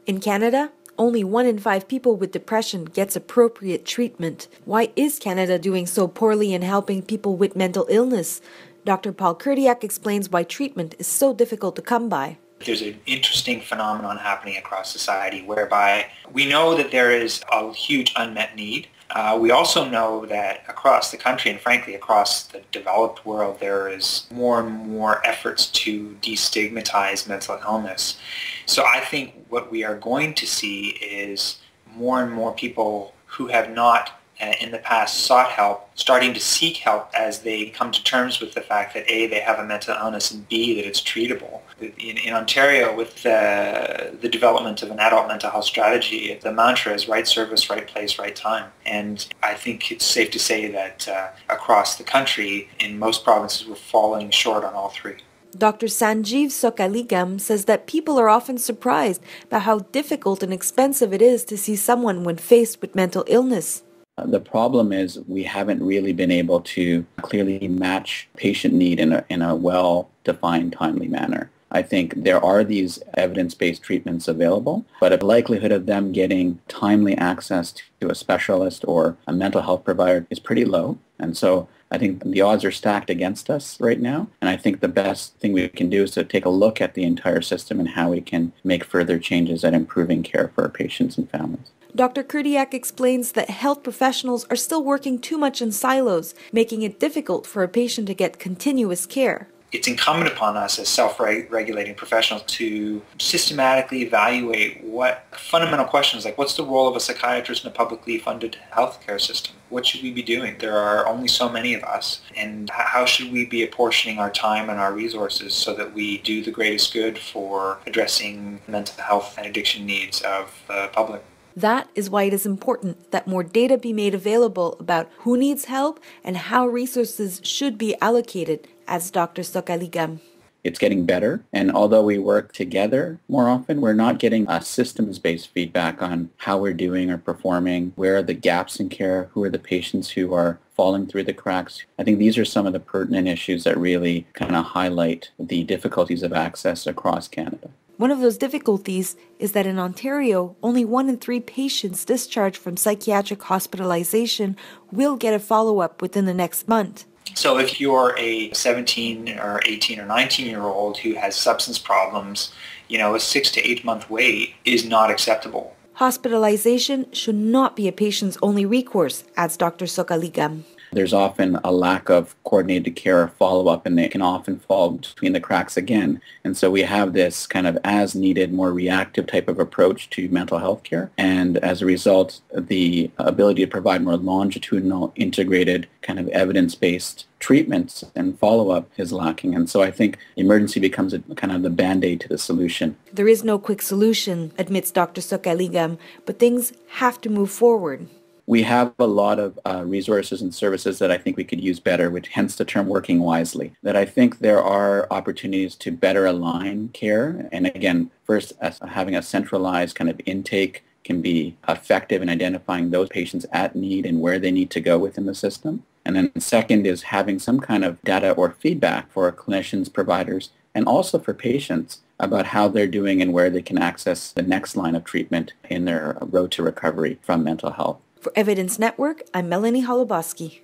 In Canada, only 1 in 5 people with depression gets appropriate treatment. Why is Canada doing so poorly in helping people with mental illness? Dr. Paul Kurdyak explains why treatment is so difficult to come by. There's an interesting phenomenon happening across society whereby we know that there is a huge unmet need. We also know that across the country and frankly across the developed world there is more and more efforts to destigmatize mental illness. So I think what we are going to see is more and more people who have not in the past sought help, starting to seek help as they come to terms with the fact that A, they have a mental illness, and B, that it's treatable. In Ontario, with the development of an adult mental health strategy, the mantra is right service, right place, right time. And I think it's safe to say that across the country, in most provinces, we're falling short on all three. Dr. Sanjeev Sockalingam says that people are often surprised by how difficult and expensive it is to see someone when faced with mental illness. The problem is we haven't really been able to clearly match patient need in a well-defined, timely manner. I think there are these evidence-based treatments available, but the likelihood of them getting timely access to a specialist or a mental health provider is pretty low. And so I think the odds are stacked against us right now. And I think the best thing we can do is to take a look at the entire system and how we can make further changes at improving care for our patients and families. Dr. Kurdyak explains that health professionals are still working too much in silos, making it difficult for a patient to get continuous care. It's incumbent upon us as self-regulating professionals to systematically evaluate what fundamental questions like what's the role of a psychiatrist in a publicly funded healthcare system? What should we be doing? There are only so many of us, and how should we be apportioning our time and our resources so that we do the greatest good for addressing mental health and addiction needs of the public? That is why it is important that more data be made available about who needs help and how resources should be allocated, adds Dr. Sockalingam. It's getting better, and although we work together more often, we're not getting a systems-based feedback on how we're doing or performing, where are the gaps in care, who are the patients who are falling through the cracks. I think these are some of the pertinent issues that really kind of highlight the difficulties of access across Canada. One of those difficulties is that in Ontario, only 1 in 3 patients discharged from psychiatric hospitalization will get a follow-up within the next month. So if you're a 17 or 18 or 19-year-old who has substance problems, a 6 to 8 month wait is not acceptable. Hospitalization should not be a patient's only recourse, adds Dr. Sockalingam. There's often a lack of coordinated care or follow-up, and they can often fall between the cracks again. And so we have this kind of as-needed, more reactive type of approach to mental health care. And as a result, the ability to provide more longitudinal, integrated, kind of evidence-based treatments and follow-up is lacking. And so I think emergency becomes kind of the band-aid to the solution. There is no quick solution, admits Dr. Sockalingam, but things have to move forward. We have a lot of resources and services that I think we could use better, which hence the term working wisely, that I think there are opportunities to better align care. And again, first, having a centralized kind of intake can be effective in identifying those patients at need and where they need to go within the system. And then second is having some kind of data or feedback for clinicians, providers, and also for patients about how they're doing and where they can access the next line of treatment in their road to recovery from mental health. For Evidence Network, I'm Mélanie Meloche-Holubowski.